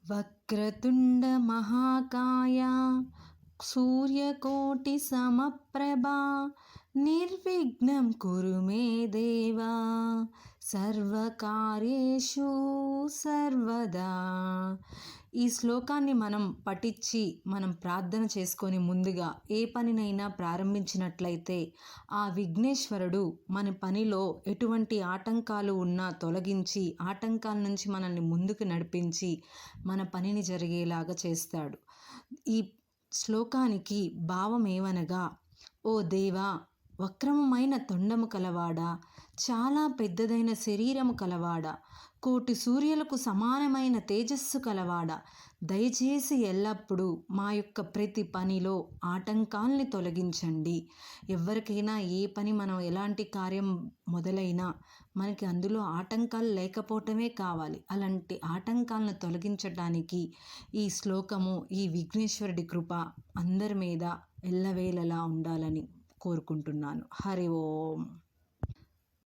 వక్రతుండ మహాకాయ సూర్యకోటి సమప్రభా నిర్విఘ్నం కురు మే దేవా సర్వకార్యేషు సర్వదా. ఈ శ్లోకాన్ని మనం పఠించి మనం ప్రార్థన చేసుకొని ముందుగా ఏ పనినైనా ప్రారంభించినట్లయితే ఆ విఘ్నేశ్వరుడు మన పనిలో ఎటువంటి ఆటంకాలు ఉన్నా తొలగించి ఆటంకాల నుంచి మనల్ని ముందుకు నడిపించి మన పనిని జరిగేలాగా చేస్తాడు. ఈ శ్లోకానికి భావం ఏమనగా, ఓ దేవా, వక్రమైన తొండము కలవాడా, చాలా పెద్దదైన శరీరము కలవాడా, కోటి సూర్యులకు సమానమైన తేజస్సు కలవాడా, దయచేసి ఎల్లప్పుడూ మా యొక్క ప్రతి పనిలో ఆటంకాల్ని తొలగించండి. ఎవరికైనా ఏ పని మనం ఎలాంటి కార్యం మొదలైనా మనకి అందులో ఆటంకాలు లేకపోవటమే కావాలి. అలాంటి ఆటంకాలను తొలగించటానికి ఈ శ్లోకము, ఈ విఘ్నేశ్వరుడి కృప అందరి మీద ఎల్లవేళలా ఉండాలని కోరుకుంటున్నాను. హరి ఓం.